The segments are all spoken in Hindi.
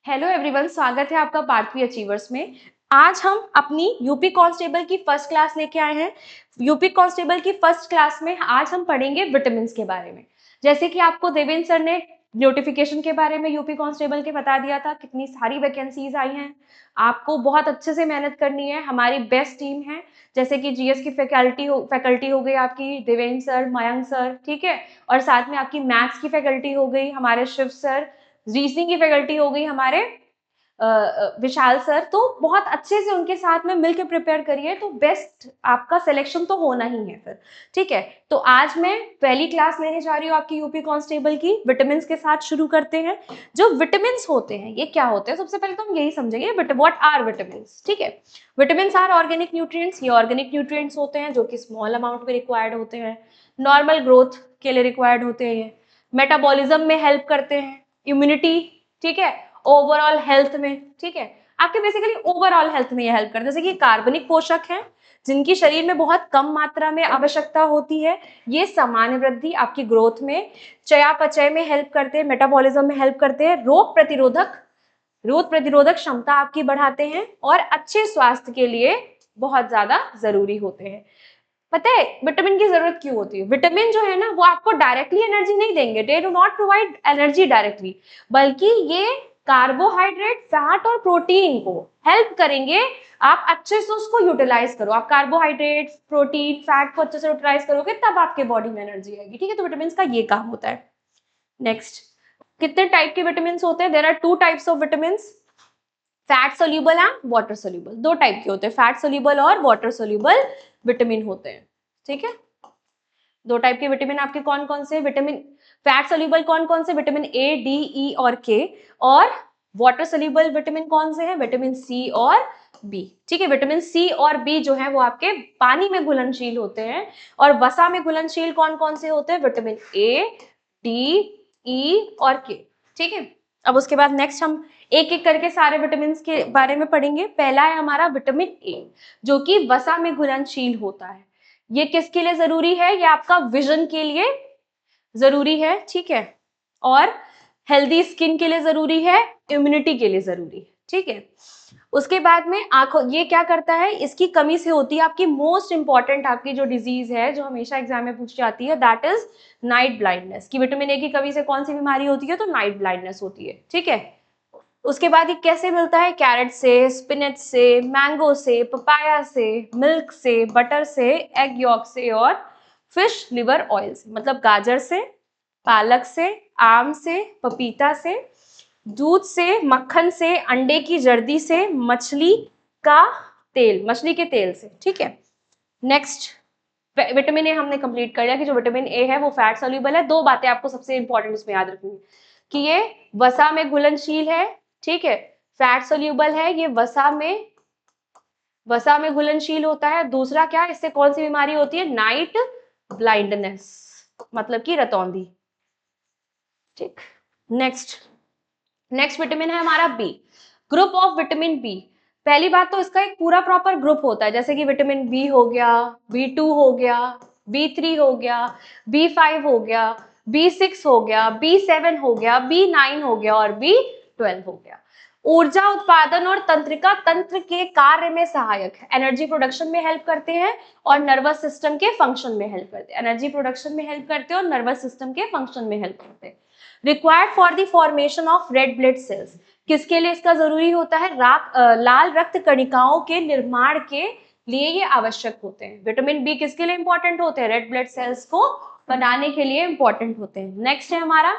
हेलो एवरीवन, स्वागत है आपका पार्थवी अचीवर्स में। आज हम अपनी यूपी कांस्टेबल की फर्स्ट क्लास लेके आए हैं। यूपी कांस्टेबल की फर्स्ट क्लास में आज हम पढ़ेंगे विटामिन के बारे में। जैसे कि आपको देवेंद्र सर ने नोटिफिकेशन के बारे में यूपी कांस्टेबल के बता दिया था, कितनी सारी वैकेंसीज आई हैं। आपको बहुत अच्छे से मेहनत करनी है, हमारी बेस्ट टीम है। जैसे कि जीएस की फैकल्टी हो गई आपकी देवेंद्र सर, मयंक सर, ठीक है। और साथ में आपकी मैथ्स की फैकल्टी हो गई हमारे शिव सर, रीजनिंग की फैकल्टी हो गई हमारे विशाल सर। तो बहुत अच्छे से उनके साथ में मिलकर प्रिपेयर करिए, तो बेस्ट आपका सिलेक्शन तो होना ही है फिर, ठीक है। तो आज मैं पहली क्लास लेने जा रही हूँ आपकी यूपी कांस्टेबल की। विटामिन के साथ शुरू करते हैं। जो विटामिन होते हैं ये क्या होते हैं, सबसे पहले तो हम यही समझेंगे व्हाट आर विटामिन, ठीक है। Vitamin are organic nutrients. ये ऑर्गेनिक न्यूट्रिएंट्स होते हैं जो कि स्मॉल अमाउंट में रिक्वायर्ड होते हैं, नॉर्मल ग्रोथ के लिए रिक्वायर्ड होते हैं। ये मेटाबॉलिज्म में हेल्प करते हैं, इम्यूनिटी, ठीक है, ओवरऑल हेल्थ में, ठीक है। आपके बेसिकली ओवरऑल हेल्थ में ये हेल्प करते हैं। जैसे कि कार्बनिक पोषक हैं जिनकी शरीर में बहुत कम मात्रा में आवश्यकता होती है। ये सामान्य वृद्धि, आपकी ग्रोथ में, चयापचय में हेल्प करते हैं, मेटाबॉलिज्म में हेल्प करते हैं, रोग प्रतिरोधक क्षमता आपकी बढ़ाते हैं और अच्छे स्वास्थ्य के लिए बहुत ज्यादा जरूरी होते हैं। पता है विटामिन की जरूरत क्यों होती है? विटामिन जो है ना वो आपको डायरेक्टली एनर्जी नहीं देंगे, they do not provide energy directly, बल्कि ये कार्बोहाइड्रेट, फैट और प्रोटीन को हेल्प करेंगे। आप अच्छे से उसको यूटिलाइज करो, आप कार्बोहाइड्रेट, प्रोटीन, फैट को अच्छे से यूटिलाइज करोगे तब आपके बॉडी में एनर्जी आएगी, ठीक है। तो विटामिन का ये काम होता है। नेक्स्ट, कितने टाइप के विटामिन होते हैं? There are two types of vitamin, fat soluble and water soluble. दो टाइप के होते हैं, फैट सोल्यूबल और वाटर सोल्यूबल विटामिन होते हैं, ठीक है। दो टाइप के विटामिन आपके कौन कौन से? विटामिन फैट सोल्यूबल कौन कौन से? विटामिन ए, डी, ई और के। और वाटर सोल्यूबल विटामिन कौन से हैं? विटामिन सी और बी, ठीक है। विटामिन सी और बी जो है वो आपके पानी में घुलनशील होते हैं। और वसा में घुलनशील कौन कौन से होते हैं? विटामिन ए, डी, ई और के, ठीक है। अब उसके बाद नेक्स्ट हम एक एक करके सारे विटामिन के बारे में पढ़ेंगे। पहला है हमारा विटामिन ए, जो कि वसा में घुलनशील होता है। ये किसके लिए जरूरी है? ये आपका विजन के लिए जरूरी है, ठीक है। और हेल्दी स्किन के लिए जरूरी है, इम्यूनिटी के लिए जरूरी है, ठीक है। उसके बाद में आंखों, ये क्या करता है? इसकी कमी से होती है आपकी मोस्ट इंपॉर्टेंट, आपकी जो डिजीज है जो हमेशा एग्जाम में पूछी जाती है, दैट इज नाइट ब्लाइंडनेस। की विटामिन ए की कमी से कौन सी बीमारी होती है? तो नाइट ब्लाइंडनेस होती है, ठीक है। उसके बाद ये कैसे मिलता है? कैरेट से, स्पिनच से, मैंगो से, पपाया से, मिल्क से, बटर से, एग यॉक से और फिश लिवर ऑयल से। मतलब गाजर से, पालक से, आम से, पपीता से, दूध से, मक्खन से, अंडे की जर्दी से, मछली का तेल, मछली के तेल से, ठीक है। नेक्स्ट, विटामिन ए हमने कंप्लीट कर लिया कि जो विटामिन ए है वो फैट सोल्यूबल है। दो बातें आपको सबसे इंपॉर्टेंट इसमें याद रखनी है कि ये वसा में घुलनशील है, ठीक है। फैट सोल्यूबल है, ये वसा में घुलनशील होता है। दूसरा क्या, इससे कौन सी बीमारी होती है? नाइट ब्लाइंडनेस, मतलब कि रतौंधी, ठीक। नेक्स्ट, नेक्स्ट विटामिन है हमारा B, group of vitamin B. पहली बात तो इसका एक पूरा प्रॉपर ग्रुप होता है, जैसे कि विटामिन बी हो गया, बी2 हो गया, बी3 हो गया, बी5 हो गया, बी6 हो गया, बी7 हो गया, बी9 हो गया और बी12 हो गया। ऊर्जा उत्पादन और तंत्रिका तंत्र के कार्य में सहायक है, एनर्जी प्रोडक्शन में हेल्प करते हैं और नर्वस सिस्टम के फंक्शन में हेल्प करते हैं। एनर्जी प्रोडक्शन में हेल्प करते हैं और नर्वस सिस्टम के फंक्शन में हेल्प करते हैं। Required for the formation of red blood cells, किसके लिए इसका जरूरी होता है? लाल रक्त कणिकाओं के निर्माण के लिए ये आवश्यक होते हैं। विटामिन बी किसके लिए इंपॉर्टेंट होते हैं? रेड ब्लड सेल्स को बनाने के लिए इंपॉर्टेंट होते हैं। नेक्स्ट है हमारा,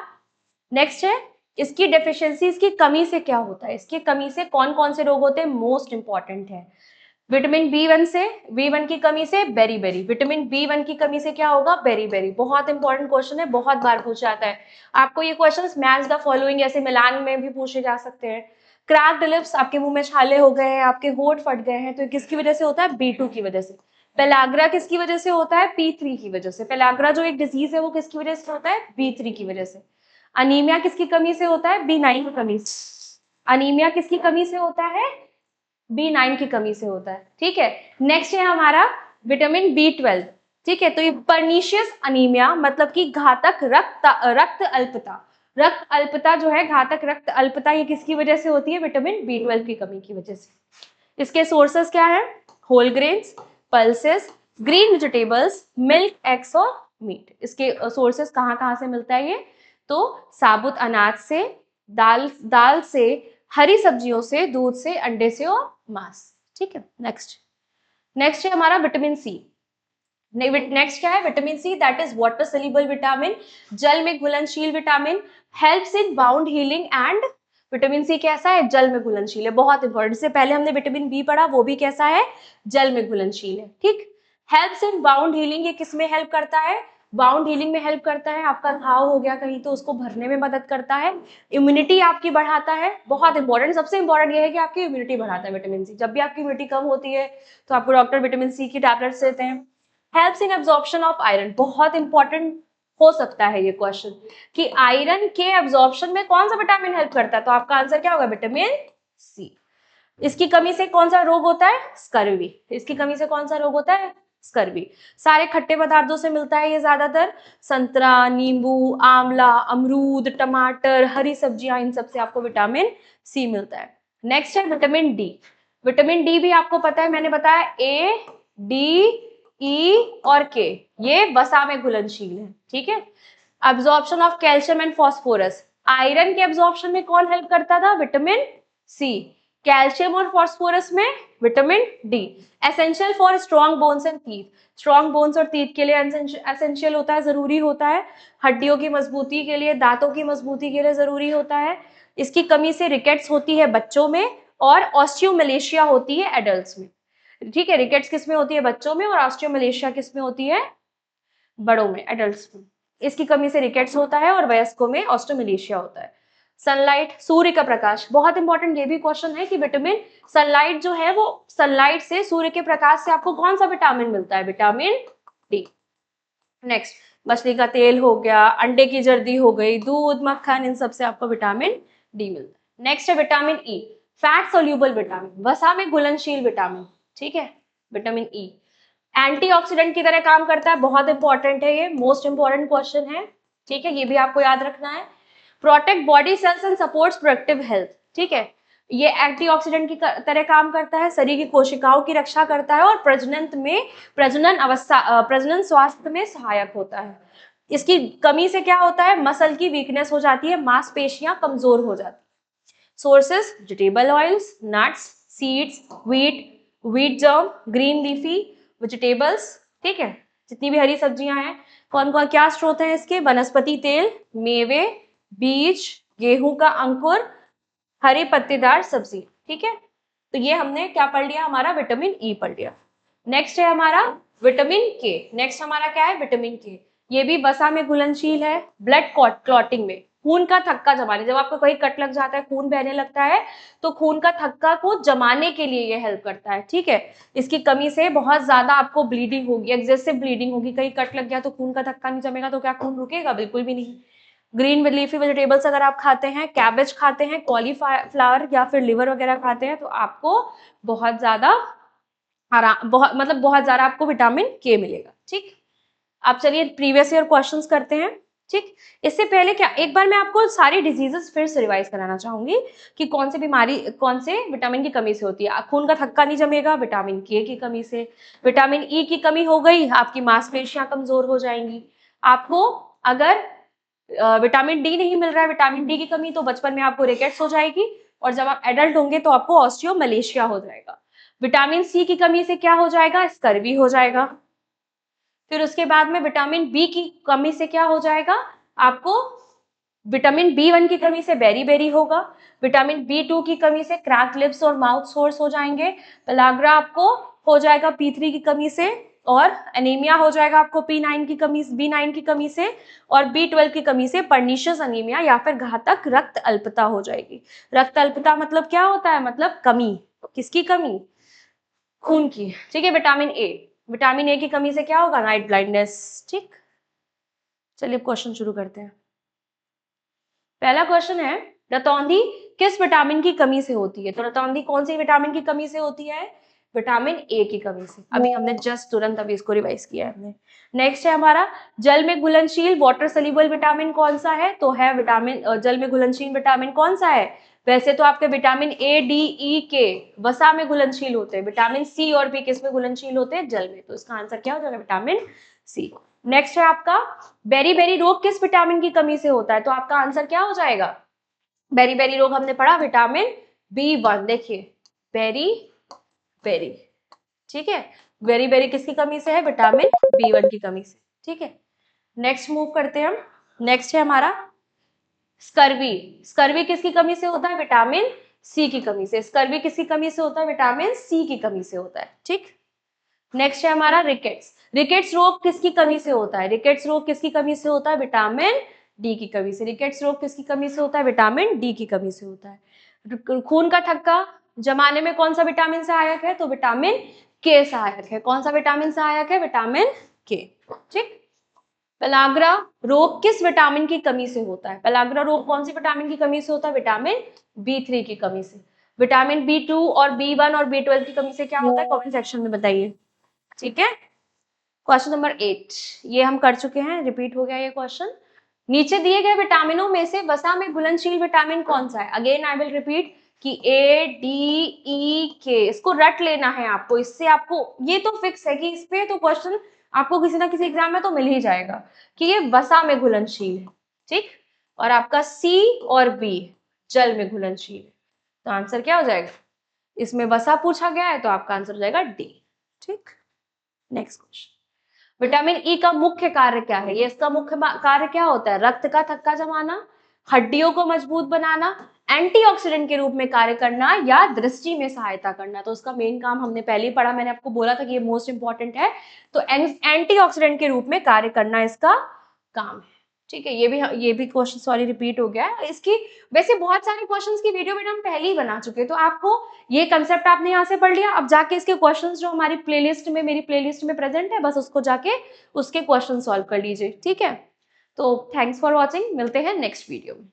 नेक्स्ट है इसकी डेफिशिएंसी, इसकी कमी से क्या होता है? इसकी कमी से कौन कौन से रोग होते हैं? मोस्ट इंपॉर्टेंट है विटामिन बी1 से, बी1 की कमी से बेरी, विटामिन बी1 की कमी से क्या होगा? बेरी। बहुत इंपॉर्टेंट क्वेश्चन है, बहुत बार पूछा जाता है आपको ये क्वेश्चंस। मैच द फॉलोइंग ऐसे मिलान में भी पूछे जा सकते हैं। क्रैक्ड लिप्स, आपके मुंह में छाले हो गए हैं, आपके होंठ फट गए हैं, तो किसकी वजह से होता है? बी2 की वजह से। पेलाग्रा किसकी वजह से होता है? बी3 की वजह से। पेलाग्रा जो एक डिजीज है वो किसकी वजह से होता है? बी3 की वजह से। अनीमिया किसकी कमी से होता है? बी9 की कमी से। अनीमिया किसकी कमी से होता है? बी9 की कमी से होता है, ठीक है। नेक्स्ट है हमारा विटामिन बी12, ठीक है। तो ये पर्नीशियस अनीमिया, मतलब कि घातक रक्त अल्पता, रक्त अल्पता जो है, घातक रक्त अल्पता, ये किसकी वजह से होती है? विटामिन B12 की कमी की वजह से। इसके सोर्सेस क्या है? Whole grains, pulses, green vegetables, milk, eggs और मीट। इसके सोर्सेस कहाँ कहाँ से मिलता है ये? तो साबुत अनाज से, दाल से, हरी सब्जियों से, दूध से, अंडे से और मांस। ठीक है, नेक्स्ट है हमारा विटामिन सी। नेक्स्ट क्या है? Vitamin C, that is water soluble vitamin, जल में घुलनशील vitamin, helps in bound healing and. Vitamin C कैसा है? जल में घुलनशील है, बहुत इंपॉर्टेंट। इससे पहले हमने विटामिन बी पढ़ा, वो भी कैसा है? जल में घुलनशील है। ठीक, हेल्प्स इन बाउंड हीलिंग, ये किस में हेल्प करता है? बाउंड हीलिंग में हेल्प करता है। आपका घाव हो गया कहीं तो उसको भरने में मदद करता है। इम्यूनिटी आपकी बढ़ाता है, बहुत इंपॉर्टेंट, सबसे इंपॉर्टेंट ये है कि आपकी इम्यूनिटी बढ़ाता है विटामिन सी। जब भी आपकी इम्यूनिटी कम होती है तो आपको डॉक्टर विटामिन सी की टैबलेट्स देते हैं। Helps in absorption of iron, बहुत इंपॉर्टेंट हो सकता है ये क्वेश्चन कि आयरन के एब्जॉर्प्शन में कौन सा विटामिन हेल्प करता है, तो आपका आंसर क्या होगा? Vitamin C. इसकी कमी से कौन सा रोग होता है? स्कर्वी। इसकी कमी से कौन सा रोग होता है? स्कर्वी। सारे खट्टे पदार्थों से मिलता है ये ज्यादातर, संतरा, नींबू, आंवला, अमरूद, टमाटर, हरी सब्जियां, इन सब से आपको विटामिन सी मिलता है। नेक्स्ट है विटामिन डी। विटामिन डी भी आपको पता है, मैंने बताया ए, डी, ई और के, ये वसा में घुलनशील है। ठीक है, absorption of calcium and phosphorus, iron के एब्जॉर्प्शन में कौन हेल्प करता था? Vitamin C. कैल्शियम और फॉस्फोरस में vitamin D. Essential for strong bones and teeth, strong bones और टीथ के लिए एसेंशियल होता है, जरूरी होता है। हड्डियों की मजबूती के लिए, दांतों की मजबूती के लिए जरूरी होता है। इसकी कमी से रिकेट्स होती है बच्चों में और ऑस्टियोमलेशिया होती है एडल्ट्स में। ठीक है, रिकेट्स किस में होती है? बच्चों में, और ऑस्टियोमलेशिया किस में होती है? बड़ों में, एडल्ट्स में। इसकी कमी से रिकेट्स होता है और वयस्कों में ऑस्टियोमलेशिया होता है। सनलाइट, सूर्य का प्रकाश, बहुत इंपॉर्टेंट ये भी क्वेश्चन है कि विटामिन सनलाइट जो है वो, सनलाइट से, सूर्य के प्रकाश से आपको कौन सा विटामिन मिलता है? Vitamin D. नेक्स्ट, मछली का तेल हो गया, अंडे की जर्दी हो गई, दूध, मक्खन, इन सब से आपको विटामिन डी मिलता है। नेक्स्ट है vitamin E, fat soluble vitamin, वसा में घुलनशील विटामिन। ठीक है, विटामिन ई एंटीऑक्सीडेंट की तरह काम करता है, बहुत इंपॉर्टेंट है ये, मोस्ट इंपॉर्टेंट क्वेश्चन है। ठीक है, ये भी आपको याद रखना है। Protect body cells and supports productive health. ठीक है, ये एंटीऑक्सीडेंट की तरह काम करता है, शरीर की कोशिकाओं की रक्षा करता है और प्रजनन स्वास्थ्य में सहायक होता है। इसकी कमी से क्या होता है? मसल की वीकनेस हो जाती है, मांसपेशियां कमजोर हो जाती है। Sources vegetable oils, nuts, seeds, wheat germ, green leafy vegetables. ठीक है, जितनी भी हरी सब्जियां हैं, कौन कौन क्या स्रोत है इसके? वनस्पति तेल, मेवे, बीज, गेहूं का अंकुर, हरी पत्तेदार सब्जी। ठीक है, तो ये हमने क्या पढ़ लिया? हमारा विटामिन ई पढ़ लिया। नेक्स्ट है हमारा विटामिन के। नेक्स्ट हमारा क्या है? विटामिन के। ये भी वसा में घुलनशील है, ब्लड क्लॉटिंग में, खून का थक्का जमाने, जब आपको कहीं कट लग जाता है, खून बहने लगता है, तो खून का थक्का को जमाने के लिए ये हेल्प करता है। ठीक है, इसकी कमी से बहुत ज्यादा आपको ब्लीडिंग होगी, एक्सेसिव ब्लीडिंग होगी, कहीं कट लग गया तो खून का थक्का नहीं जमेगा, तो क्या खून रुकेगा? बिल्कुल भी नहीं। ग्रीन लीफी वेजिटेबल्स अगर आप खाते हैं, कैबेज खाते हैं, कॉलीफ्लावर या फिर लिवर वगैरह खाते हैं, तो आपको बहुत ज्यादा बहुत ज्यादा आपको विटामिन के मिलेगा। ठीक, आप चलिए प्रीवियस ईयर क्वेश्चंस करते हैं। ठीक, इससे पहले क्या, एक बार मैं आपको सारी डिजीजेस फिर से रिवाइज कराना चाहूंगी कि कौन सी बीमारी कौन से विटामिन की कमी से होती है। खून का थक्का नहीं जमेगा, विटामिन के की कमी से। विटामिन ई की कमी हो गई, आपकी मांसपेशियां कमजोर हो जाएंगी। आपको अगर विटामिन डी नहीं मिल रहा है, विटामिन डी की कमी, तो बचपन में आपको रिकेट्स हो जाएगी, और जब आप एडल्ट होंगे तो आपको ऑस्टियोमलेशिया हो जाएगा। विटामिन सी की कमी से क्या हो जाएगा? स्कर्वी हो जाएगा। फिर उसके बाद में विटामिन बी की कमी से क्या हो जाएगा? आपको विटामिन बी1 की कमी से बेरी होगा। विटामिन बी2 की कमी से क्रैक्ड लिप्स और माउथ सोर्स हो जाएंगे। पेलाग्रा आपको हो जाएगा पी3 की कमी से, और एनीमिया हो जाएगा आपको बी9 की कमी से, और बी12 की कमी से पर्निशियस अनीमिया या फिर घातक रक्त अल्पता हो जाएगी। रक्त अल्पता मतलब क्या होता है? मतलब कमी। किसकी कमी? खून की। ठीक है, विटामिन ए की कमी से क्या होगा? Night blindness. ठीक, चलिए क्वेश्चन शुरू करते हैं। पहला क्वेश्चन है, रतौंधी किस विटामिन की कमी से होती है? तो रतौंधी कौन सी विटामिन की कमी से होती है? विटामिन ए की कमी से। अभी हमने जस्ट तुरंत अभी इसको रिवाइज किया है हमने। नेक्स्ट है हमारा जल में घुलनशील वाटर सोल्यूबल विटामिन कौन सा है, तो है विटामिन जल में घुलनशील विटामिन कौन सा है, वैसे तो आपके विटामिन ए डी ई के वसा में घुलनशील होते हैं, विटामिन सी और बी किस में घुलनशील होते हैं, जल में, तो इसका आंसर क्या हो जाएगा विटामिन सी। नेक्स्ट है आपका बेरी बेरी रोग किस विटामिन की कमी से होता है, तो आपका आंसर क्या हो जाएगा, बेरी बेरी रोग हमने पढ़ा विटामिन B1, देखिए बेरी बेरी, ठीक है, बेरी बेरी किसकी कमी से है, विटामिन B1 की कमी से, ठीक है। नेक्स्ट मूव करते हैं हम, नेक्स्ट है हमारा स्कर्वी, स्कर्वी किसकी कमी से होता है, विटामिन सी की कमी से, स्कर्वी किसकी कमी से होता है, विटामिन सी की कमी से होता है, ठीक। नेक्स्ट है हमारा रिकेट्स, रिकेट्स रोग किसकी कमी से होता है, रिकेट्स रोग किसकी कमी से होता है, विटामिन डी की कमी से, रिकेट्स रोग किसकी कमी से होता है, विटामिन डी की कमी से होता है। खून का थक्का जमाने में कौन सा विटामिन सहायक है, तो विटामिन के सहायक है, कौन सा विटामिन सहायक है, विटामिन के, ठीक। पेलाग्रा रोग किस विटामिन की कमी से होता है, पेलाग्रा रोग कौन सी विटामिन की कमी से होता है, विटामिन B3 की कमी से, विटामिन B2 और B1 और B12 की कमी से क्या होता है, कमेंट सेक्शन में बताइए, ठीक है। क्वेश्चन नंबर 8 ये हम कर चुके हैं, रिपीट हो गया ये क्वेश्चन। नीचे दिए गए विटामिनों में से वसा में घुलनशील विटामिन कौन सा है, अगेन आई विल रिपीट कि A D E K, इसको रट लेना है आपको, इससे आपको ये तो फिक्स है कि इस पे तो क्वेश्चन आपको किसी ना किसी एग्जाम में तो मिल ही जाएगा कि ये वसा में घुलनशील है, ठीक। और आपका C और B जल में घुलनशील है, तो आंसर क्या हो जाएगा, इसमें वसा पूछा गया है तो आपका आंसर हो जाएगा D, ठीक। नेक्स्ट क्वेश्चन, विटामिन ई का मुख्य कार्य क्या है, ये इसका मुख्य कार्य क्या होता है, रक्त का थक्का जमाना, हड्डियों को मजबूत बनाना, एंटीऑक्सीडेंट के रूप में कार्य करना, या दृष्टि में सहायता करना। तो उसका मेन काम हमने पहले ही पढ़ा, मैंने आपको बोला था कि ये मोस्ट इंपॉर्टेंट है, तो एंटीऑक्सीडेंट के रूप में कार्य करना इसका काम है, ठीक है। ये भी क्वेश्चन सॉरी रिपीट हो गया है, इसकी वैसे बहुत सारे क्वेश्चंस की वीडियो में हम पहले ही बना चुके हैं, तो आपको ये कंसेप्ट आपने यहाँ से पढ़ लिया, अब जाके इसके क्वेश्चंस जो हमारी प्लेलिस्ट में मेरी प्लेलिस्ट में प्रेजेंट है बस उसको जाके उसके क्वेश्चन सॉल्व कर लीजिए, ठीक है। तो थैंक्स फॉर वॉचिंग, मिलते हैं नेक्स्ट वीडियो में।